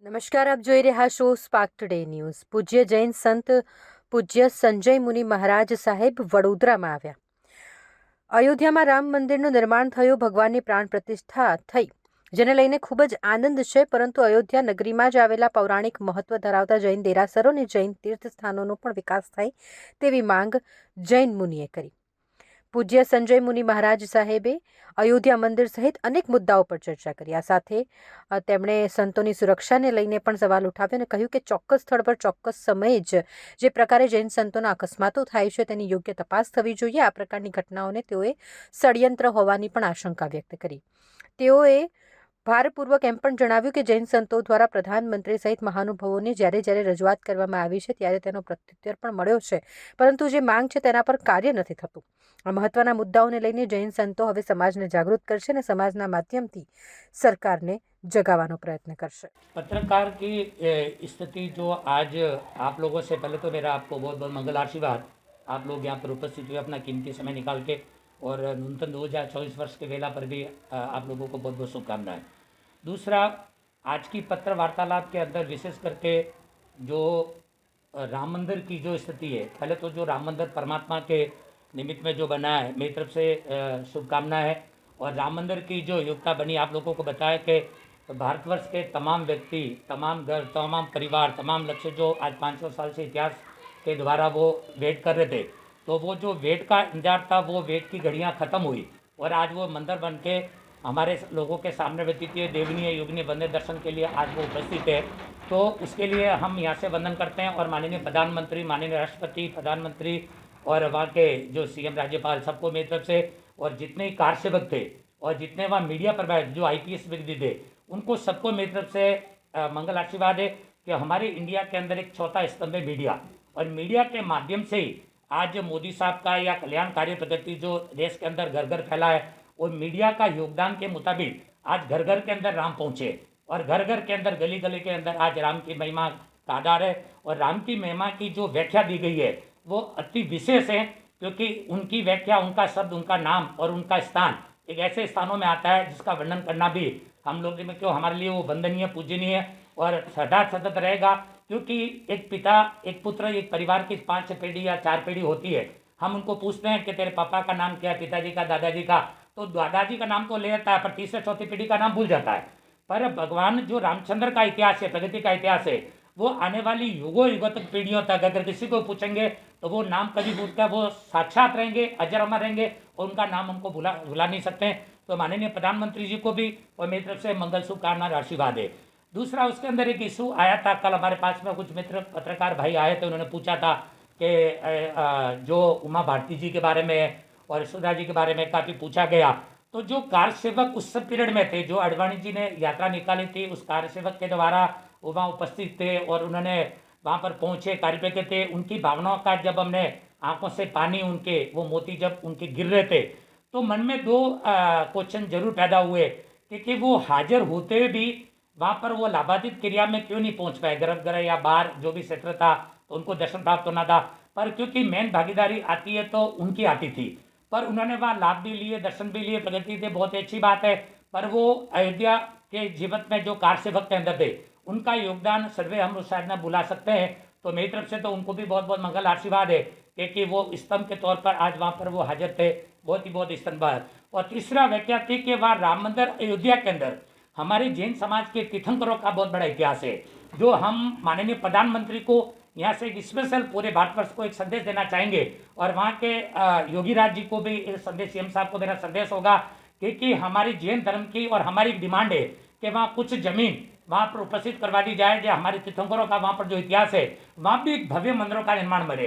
નમસ્કાર, આપ જોઈ રહ્યા છો સ્પાર્ક ટુડે ન્યૂઝ। પૂજ્ય જૈન સંત પૂજ્ય સંજય મુનિ મહારાજ સાહેબ વડોદરામાં આવ્યા। અયોધ્યામાં રામ મંદિરનું નિર્માણ થયું, ભગવાનની પ્રાણ પ્રતિષ્ઠા થઈ, જેને લઈને ખૂબ જ આનંદ છે। પરંતુ અયોધ્યા નગરીમાં જ આવેલા પૌરાણિક મહત્વ ધરાવતા જૈન દેરાસરો અને જૈન તીર્થ સ્થાનોનો પણ વિકાસ થાય તેવી માંગ જૈન મુનિએ કરી। પૂજ્ય સંજય મુનિ મહારાજ સાહેબે અયોધ્યા મંદિર સહિત અનેક મુદ્દાઓ પર ચર્ચા કરી। આ સાથે તેમણે સંતોની સુરક્ષાને લઈને પણ સવાલ ઉઠાવ્યો અને કહ્યું કે ચોક્કસ સ્થળ પર ચોક્કસ સમયે જ જે પ્રકારે જૈન સંતોના અકસ્માતો થાય છે તેની યોગ્ય તપાસ થવી જોઈએ। આ પ્રકારની ઘટનાઓને તેઓએ ષડયંત્ર હોવાની પણ આશંકા વ્યક્ત કરી। તેઓએ ભારપૂર્વક એમ પણ જણાવ્યું કે જૈન સંતો દ્વારા પ્રધાનમંત્રી સહિત મહાનુભાવોને જ્યારે જ્યારે રજૂઆત કરવામાં આવી છે ત્યારે તેનો પ્રત્યુત્તર પણ મળ્યો છે, પરંતુ જે માંગ છે તેના પર કાર્ય નથી થતું। આ મહત્વના મુદ્દાઓને લઈને જૈન સંતો હવે સમાજને જાગૃત કરશે અને સમાજના માધ્યમથી સરकारને जगावानो प्रयत्न करशे। पत्रकार की स्थिति जो आज आप लोगों से, पहले तो मेरा आपको बहुत बहुत मंगल आशीर्वाद। आप लोग यहाँ पर उपस्थित हुए अपना कीमती समय निकाल के, और नूतन 2024 वर्ष के वेला पर भी आप लोगों को बहुत बहुत शुभकामनाएं। दूसरा, आज की पत्र वार्तालाप के अंदर विशेष करके जो राम मंदिर की जो स्थिति है, पहले तो जो राम मंदिर परमात्मा के निमित्त में जो बना है, मेरी तरफ से शुभकामनाएं है। और राम मंदिर की जो योग्यता बनी, आप लोगों को बताया कि भारतवर्ष के तमाम व्यक्ति, तमाम घर, तमाम परिवार, तमाम लक्ष्य जो आज 500 साल से इतिहास के द्वारा वो वेट कर रहे थे, तो वो जो वेट का इंतजार था, वो वेट की घड़ियाँ ख़त्म हुई और आज वो मंदिर बन के हमारे लोगों के सामने व्यतीत देवनीय युगनीय बंदे दर्शन के लिए आज वो उपस्थित है। तो उसके लिए हम यहाँ से वंदन करते हैं और माननीय प्रधानमंत्री, माननीय राष्ट्रपति, प्रधानमंत्री और वहाँ के जो सीएम, राज्यपाल, सबको मेरी तरफ से, और जितने कार सेवक थे और जितने वहाँ मीडिया प्रभावित जो IPS व्यक्ति थे, उनको सबको मेरी तरफ से मंगल आशीर्वाद है कि हमारे इंडिया के अंदर एक चौथा स्तंभ है मीडिया, और मीडिया के माध्यम से ही आज मोदी साहब का या कल्याणकारी प्रगति जो देश के अंदर घर घर फैला है, और मीडिया का योगदान के मुताबिक आज घर घर के अंदर राम पहुँचे और घर घर के अंदर, गली गली के अंदर आज राम की महिमा का आधार है। और राम की महिमा की जो व्याख्या दी गई है वो अति विशेष है, क्योंकि उनकी व्याख्या, उनका शब्द, उनका नाम और उनका स्थान एक ऐसे स्थानों में आता है जिसका वर्णन करना भी हम लोग में क्यों हमारे लिए वो वंदनीय, पूजनीय और सदा सतत रहेगा। क्योंकि एक पिता, एक पुत्र, एक परिवार की 5 पीढ़ी या 4 पीढ़ी होती है। हम उनको पूछते हैं कि तेरे पापा का नाम क्या है, पिताजी का, दादाजी का, तो दादाजी का नाम तो ले लेता है पर तीसरे चौथी पीढ़ी का नाम भूल जाता है। पर भगवान जो रामचंद्र का इतिहास है, प्रगति का इतिहास है, वो आने वाली युगों युगों तक, पीढ़ियों तक अगर किसी को पूछेंगे तो वो नाम कभी भूलकर, वो साक्षात रहेंगे, अजर अमर रहेंगे और उनका नाम हमको भुला नहीं सकते। तो माननीय प्रधानमंत्री जी को भी और मेरी तरफ से मंगल शुभकामना और आशीर्वाद है। दूसरा, उसके अंदर एक इशू आया था, कल हमारे पास में कुछ मित्र पत्रकार भाई आए थे, उन्होंने पूछा था कि जो उमा भारती जी के बारे में और यशोदा जी के बारे में काफ़ी पूछा गया। तो जो कार सेवक उस पीरियड में थे, जो अडवाणी जी ने यात्रा निकाली थी, उस कार सेवक के द्वारा वो वहाँ उपस्थित थे और उन्होंने वहाँ पर पहुँचे, कार्य पे थे, उनकी भावनाओं का जब हमने आंखों से पानी, उनके वो मोती जब उनके गिर रहे थे, तो मन में 2 क्वेश्चन जरूर पैदा हुए कि वो हाजिर होते हुए भी वहाँ पर वो लाभाधित क्रिया में क्यों नहीं पहुँच पाए, गर्भगृह या बाहर जो भी क्षेत्र था, तो उनको दर्शन प्राप्त होना था। पर क्योंकि मेन भागीदारी आती है तो उनकी आती थी, पर उन्होंने वहाँ लाभ भी लिए, दर्शन भी लिए, प्रगति थी, बहुत अच्छी बात है। पर वो अयोध्या के जीवन में जो कार सेवक के अंदर थे, उनका योगदान सर्वे हम शायद न भुला सकते हैं। तो मेरी तरफ से तो उनको भी बहुत बहुत मंगल आशीर्वाद है कि वो स्तंभ के तौर पर आज वहाँ पर वो हाजिर थे, बहुत ही बहुत स्तंभ। और तीसरा व्याख्या थी कि वहाँ राम मंदिर अयोध्या के अंदर हमारे जैन समाज के तीर्थंकरों का बहुत बड़ा इतिहास है, जो हम माननीय प्रधानमंत्री को यहाँ से एक स्पेशल पूरे भारतवर्ष को एक संदेश देना चाहेंगे। और वहाँ के योगी राज जी को भी एक संदेश, सीएम साहब को मेरा संदेश होगा कि हमारी जैन धर्म की और हमारी डिमांड है कि वहाँ कुछ जमीन वहाँ पर उपस्थित करवा दी जाए, जो हमारे तीर्थंकरों का वहाँ पर जो इतिहास है, वहाँ भी एक भव्य मंदिरों का निर्माण बने।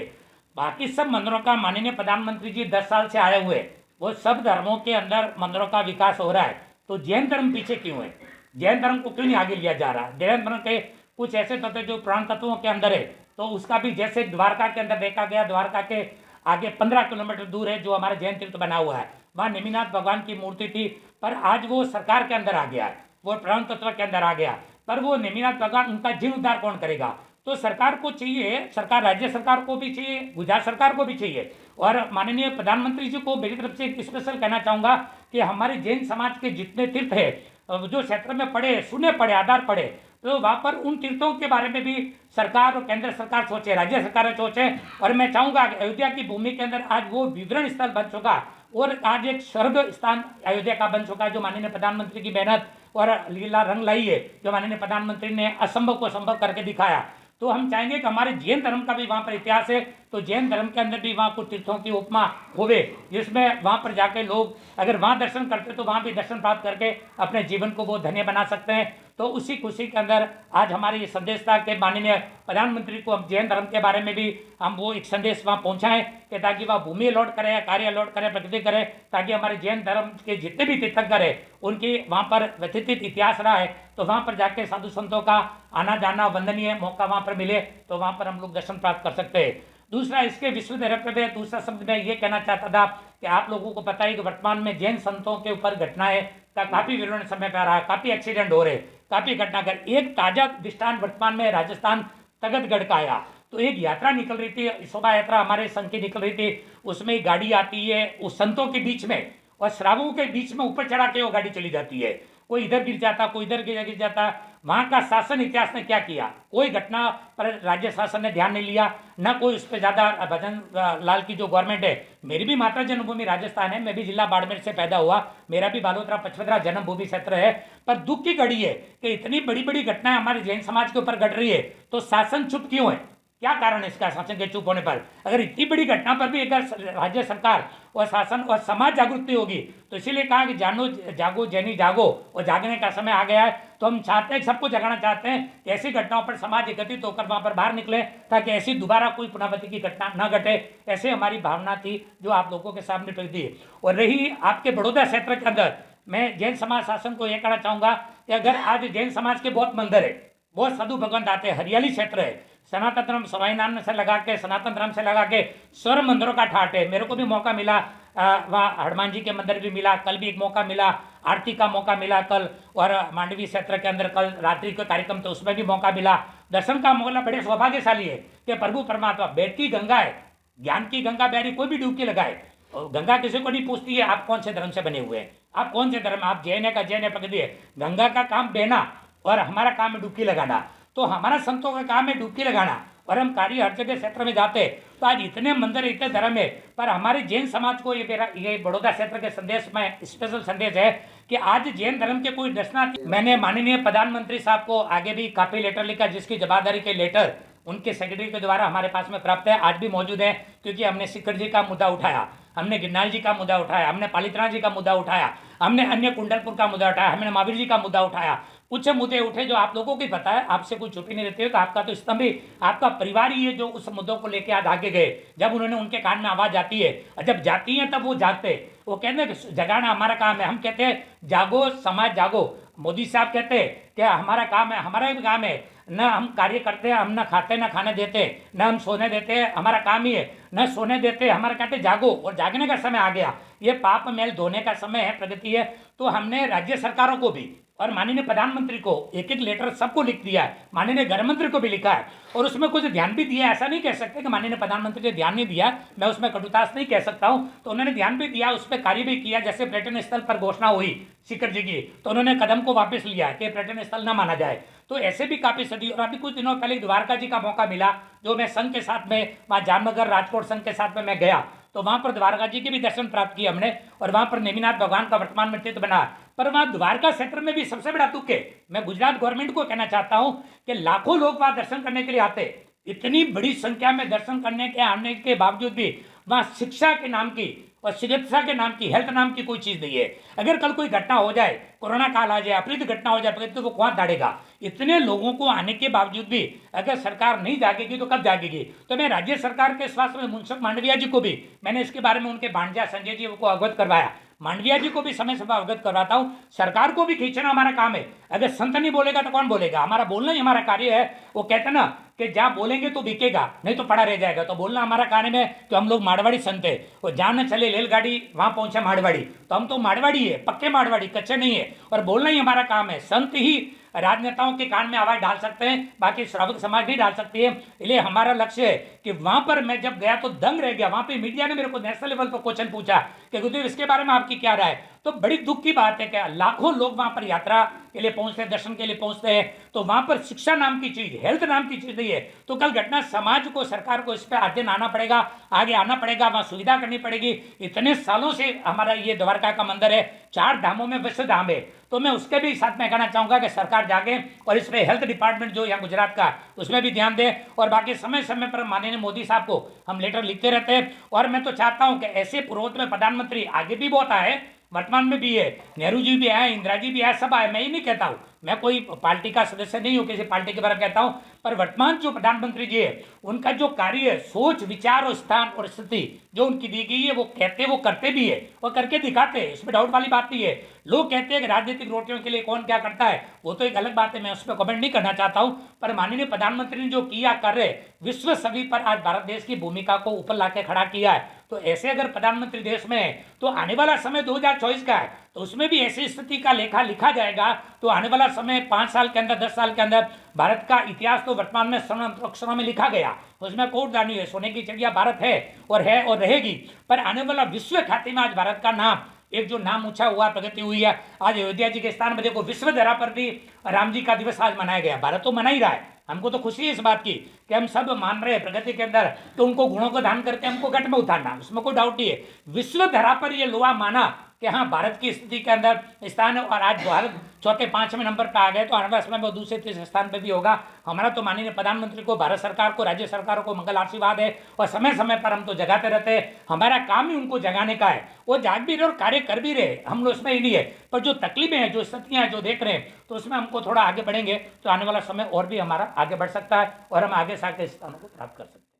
बाकी सब मंदिरों का माननीय प्रधानमंत्री जी 10 साल से आए हुए, वो सब धर्मों के अंदर मंदिरों का विकास हो रहा है, तो जैन धर्म पीछे क्यों है? जैन धर्म को क्यों नहीं आगे लिया जा रहा? जैन धर्म के कुछ ऐसे तत्व जो पुराण तत्वों के अंदर है, तो उसका भी जैसे द्वारका के अंदर देखा गया, द्वारका के आगे 15 किलोमीटर दूर है जो हमारा जैन तीर्थ बना हुआ है, वहाँ नेमिनाथ भगवान की मूर्ति थी, पर आज वो सरकार के अंदर आ गया, वो पुराण तत्व के अंदर आ गया। पर वो नेमिनाथ भगवान, उनका जीर्णोद्धार कौन करेगा? तो सरकार को चाहिए, सरकार, राज्य सरकार को भी चाहिए, गुजरात सरकार को भी चाहिए, और माननीय प्रधानमंत्री जी को मेरी तरफ से एक स्पेशल कहना चाहूँगा कि हमारे जैन समाज के जितने तीर्थ है, जो क्षेत्र में पड़े, सुने पड़े, आधार पड़े, तो वहाँ पर उन तीर्थों के बारे में भी सरकार और केंद्र सरकार सोचे, राज्य सरकार सोचे। और मैं चाहूँगा अयोध्या की भूमि के अंदर आज वो विवरण स्थल बन चुका और आज एक स्वर्ग स्थान अयोध्या का बन चुका है, जो माननीय प्रधानमंत्री की मेहनत और लीला रंग लाई है, जो माननीय प्रधानमंत्री ने असंभव को संभव करके दिखाया। तो हम चाहेंगे कि हमारे जैन धर्म का भी वहाँ पर इतिहास है, तो जैन धर्म के अंदर भी वहाँ कुछ तीर्थों की उपमा होवे, जिसमें वहाँ पर जाके लोग अगर वहाँ दर्शन करते तो वहाँ भी दर्शन प्राप्त करके अपने जीवन को वो धन्य बना सकते हैं। तो उसी खुशी के अंदर आज हमारे ये संदेश था कि माननीय प्रधानमंत्री को हम जैन धर्म के बारे में भी हम वो एक संदेश वहाँ पहुँचाएं कि ताकि वह भूमि अलॉट करे, कार्य अलॉट करे, प्रगति करे, ताकि हमारे जैन धर्म के जितने भी तीर्थंकर है उनकी वहाँ पर व्यतीत इतिहास रहा है, तो वहाँ पर जाके साधु संतों का आना जाना वंदनीय मौका वहाँ पर मिले, तो वहाँ पर हम लोग दर्शन प्राप्त कर सकते हैं। दूसरा, इसके विश्व धरोहर पे दूसरा शब्द मैं ये कहना चाहता था कि आप लोगों को पता है कि वर्तमान में जैन संतों के ऊपर घटनाएं का काफ़ी विवरण समय पर आ रहा है, काफ़ी एक्सीडेंट हो रहे, काफ़ी घटना कर। एक ताज़ा दृष्टांत वर्तमान में राजस्थान तगतगढ़ का आया, तो एक यात्रा निकल रही थी, शोभा यात्रा हमारे संघ की निकल रही थी, उसमें एक गाड़ी आती है उस संतों के बीच में और श्रावकों के बीच में ऊपर चढ़ा के वो गाड़ी चली जाती है, कोई इधर गिर जाता, कोई इधर गिर जाता। वहाँ का शासन इतिहास ने क्या किया, कोई घटना पर राज्य शासन ने ध्यान नहीं लिया, ना कोई उस पर ज़्यादा। भजन लाल की जो गवर्नमेंट है, मेरी भी माता जन्मभूमि राजस्थान है, मैं भी जिला बाड़मेर से पैदा हुआ, मेरा भी बालोतरा पचपदरा जन्मभूमि क्षेत्र है, पर दुख की घड़ी है कि इतनी बड़ी बड़ी घटनाएं हमारे जैन समाज के ऊपर घट रही है, तो शासन चुप क्यों है, क्या कारण है इसका शासन के चुप होने पर? अगर इतनी बड़ी घटना पर भी अगर राज्य सरकार और शासन और समाज जागरूक नहीं होगी, तो इसीलिए कहा कि जानो जागो जैनी जागो, और जागने का समय आ गया है। तो हम चाहते हैं, सबको जगाना चाहते हैं कि ऐसी घटनाओं पर समाज एकत्रित होकर वहाँ पर बाहर निकले, ताकि ऐसी दोबारा कोई पुनरावृत्ति की घटना न घटे। ऐसे हमारी भावना थी जो आप लोगों के सामने रख दी। और रही आपके बड़ौदा क्षेत्र के अंदर, मैं जैन समाज शासन को यह कहना चाहूँगा कि अगर आज जैन समाज के बहुत मंदिर है, बहुत साधु भगवंत आते हैं, हरियाली क्षेत्र है, सनातन धर्म सवाईनारायण से लगा के, सनातन धर्म से लगा के स्वर्ण मंदिरों का ठाट है। मेरे को भी मौका मिला, वहाँ हनुमान जी के मंदिर भी मिला, कल भी एक मौका मिला, आरती का मौका मिला कल, और मांडवी क्षेत्र के अंदर कल रात्रि का कार्यक्रम तो उसमें भी मौका मिला, दर्शन का मौका। बड़े सौभाग्यशाली है कि प्रभु परमात्मा बैठती गंगा है, ज्ञान की गंगा बहरी, कोई भी डुबकी लगाए, और गंगा किसी को नहीं पूछती है आप कौन से धर्म से बने हुए हैं, आप कौन से धर्म, आप जैन है का जैन है, प्रगति है। गंगा का काम बहना और हमारा काम है डुबकी लगाना, तो हमारा संतों का काम है डुबकी लगाना, और हम कार्य हर जगह क्षेत्र में जाते हैं। तो आज इतने मंदिर, इतने धर्म है, पर हमारे जैन समाज को ये बड़ौदा क्षेत्र के संदेश में स्पेशल संदेश है कि आज जैन धर्म के कोई दर्शनार्थी, मैंने माननीय प्रधानमंत्री साहब को आगे भी काफी लेटर लिखा, जिसकी जवाबदारी के लेटर उनके सेक्रेटरी के द्वारा हमारे पास में प्राप्त है, आज भी मौजूद है, क्योंकि हमने सिक्कर जी का मुद्दा उठाया, हमने गिरनाल जी का मुद्दा उठाया, हमने पालितना जी का मुद्दा उठाया, हमने अन्य कुंडलपुर का मुद्दा उठाया, हमने महावीर जी का मुद्दा उठाया। कुछ मुद्दे उठे जो आप लोगों को ही पता है, आपसे कोई छुपी नहीं रहती है, तो आपका तो स्तंभ ही, आपका परिवार ही है जो उस मुद्दों को लेकर आज आगे गए। जब उन्होंने, उनके कान में आवाज आती है, और जब जाती है तब वो जागते, वो कहते हैं जगाना हमारा काम है, हम कहते हैं जागो समाज जागो। मोदी साहब कहते हैं कि हमारा काम है, हमारा भी काम है, न हम कार्य करते हैं, हम न खाते न खाने देते, न हम सोने देते हैं, हमारा काम ही है, न सोने देते, हमारा कहते जागो, और जागने का समय आ गया, ये पाप मैल धोने का समय है, प्रगति है। तो हमने राज्य सरकारों को भी और माननीय प्रधानमंत्री को एक एक लेटर सबको लिख दिया है, माननीय गृह मंत्री को भी लिखा है, और उसमें कुछ ध्यान भी दिया है। ऐसा नहीं कह सकते कि माननीय प्रधानमंत्री ने ध्यान नहीं दिया, मैं उसमें कटुताश नहीं कह सकता हूं, तो उन्होंने ध्यान भी दिया, उस पर कार्य भी किया। जैसे पर्यटन स्थल पर घोषणा हुई शिखर जी की, तो उन्होंने कदम को वापस लिया कि पर्यटन स्थल न माना जाए। तो ऐसे भी काफी सदी। और अभी कुछ दिनों पहले द्वारका जी का मौका मिला, जो मैं संघ के साथ में वहाँ जामनगर राजकोट संघ के साथ में मैं गया, तो वहाँ पर द्वारका जी के भी दर्शन प्राप्त किए हमने, और वहाँ पर नेमिनाथ भगवान का वर्तमान में चित्र बना। पर वहाँ द्वारका क्षेत्र में भी सबसे बड़ा दुख है, मैं गुजरात गवर्नमेंट को कहना चाहता हूँ कि लाखों लोग वहाँ दर्शन करने के लिए आते, इतनी बड़ी संख्या में दर्शन करने के आने के बावजूद भी वहाँ शिक्षा के नाम की और चिकित्सा के नाम की, हेल्थ नाम की कोई चीज़ नहीं है। अगर कल कोई घटना हो जाए, कोरोना काल आ जाए, अप्रित घटना हो जाए, तो वो कौन दाड़ेगा? इतने लोगों को आने के बावजूद भी अगर सरकार नहीं जागेगी तो कब जागेगी? तो मैं राज्य सरकार के स्वास्थ्य में मुंसफ मांडविया जी को भी, मैंने इसके बारे में उनके भांजा संजय जी को अवगत करवाया, मांडविया जी को भी समय समय अवगत करवाता हूँ। सरकार को भी खींचना हमारा काम है, अगर संत नहीं बोलेगा तो कौन बोलेगा? हमारा बोलना ही हमारा कार्य है। वो कहते ना कि जहाँ बोलेंगे तो बिकेगा, नहीं तो पड़ा रह जाएगा। तो बोलना हमारा कार्य है कि हम लोग मारवाड़ी संत है, वो जहाँ न चले रेलगाड़ी वहाँ पहुँचे मारवाड़ी, तो हम तो मारवाड़ी है, पक्के मारवाड़ी, कच्चे नहीं है, और बोलना ही हमारा काम है। संत ही राजनेताओं के कान में आवाज डाल सकते हैं, बाकी श्रावक समाज नहीं डाल सकती है। इसलिए हमारा लक्ष्य है कि वहां पर मैं जब गया तो दंग रह गया। वहां पे मीडिया ने मेरे को नेशनल लेवल पर क्वेश्चन पूछा कि गुरुदेव इसके बारे में आपकी क्या राय है, तो बड़ी दुख की बात है कि लाखों लोग वहां पर यात्रा के लिए पहुंचते हैं, दर्शन के लिए पहुंचते हैं, तो वहां पर शिक्षा नाम की चीज, हेल्थ नाम की चीज नहीं है। तो कल घटना समाज को, सरकार को इस पर अध्ययन आना पड़ेगा, आगे आना पड़ेगा, वहां सुविधा करनी पड़ेगी। इतने सालों से हमारा ये द्वारका का मंदिर है, 4 धामों में विश्व धाम है, तो मैं उसके भी साथ में कहना चाहूंगा कि सरकार जागे और इस पर हेल्थ डिपार्टमेंट जो यहाँ गुजरात का, उसमें भी ध्यान दे। और बाकी समय समय पर माननीय मोदी साहब को हम लेटर लिखते रहते हैं। और मैं तो चाहता हूं कि ऐसे पूर्वोत्तर में प्रधानमंत्री आगे भी बहुत आए, वर्तमान में भी है, नेहरू जी भी आए, इंदिरा जी भी आए, सब आए, मैं ही नहीं कहता हूं, मैं कोई पार्टी का सदस्य नहीं हूं, किसी पार्टी के बारे में कहता हूं, पर वर्तमान जो प्रधानमंत्री जी है उनका जो कार्य है, सोच, विचार और स्थान और स्थिति जो उनकी दी गई है, वो कहते, वो करते भी है और करके दिखाते हैं, इसमें डाउट वाली बात नहीं है। लोग कहते हैं कि राजनीतिक रोटियों के लिए कौन क्या करता है, वो तो एक अलग बात है, मैं उस पर कमेंट नहीं करना चाहता हूं, पर माननीय प्रधानमंत्री ने जो किया कार्य, विश्व छवि पर आज भारत देश की भूमिका को ऊपर लाके खड़ा किया है। तो ऐसे अगर प्रधानमंत्री देश में है तो आने वाला समय 2024 का है, तो उसमें भी ऐसी स्थिति का लेखा लिखा जाएगा, तो आने वाला समय 5 साल के अंदर, 10 साल के अंदर भारत का इतिहास तो वर्तमान में अक्षरों में लिखा गया, उसमें कोई डाल नहीं है, सोने की चिड़िया भारत है और रहेगी। पर आने वाला विश्व ख्याति में आज भारत का नाम, एक जो नाम ऊंचा हुआ, प्रगति हुई है। आज अयोध्या जी के स्थान पर देखो, विश्व धरा पर भी राम जी का दिवस आज मनाया गया, भारत तो मना ही रहा है, हमको तो खुशी है इस बात की कि हम सब मान रहे हैं प्रगति के अंदर, तो उनको गुणों को दान करके हमको घट में उतारना, उसमें कोई डाउट नहीं है। विश्व धरा पर ये लोहा माना कि हाँ भारत की स्थिति के अंदर स्थान है, और आज भारत चौथे 5वें नंबर पर आ गए, तो आने वाले समय में दूसरे तीसरे स्थान पर भी होगा। हमारा तो माननीय प्रधानमंत्री को, भारत सरकार को, राज्य सरकारों को मंगल आशीर्वाद है, और समय समय पर हम तो जगाते रहते हैं, हमारा काम ही उनको जगाने का है, वो जाग भी रहे और कार्य कर भी रहे, हम लोग उसमें ही नहीं है। पर जो तकलीफें हैं, जो स्थितियां हैं, जो देख रहे हैं, तो उसमें हमको थोड़ा आगे बढ़ेंगे तो आने वाला समय और भी हमारा आगे बढ़ सकता है और हम आगे से आगे स्थानों को प्राप्त कर सकते हैं।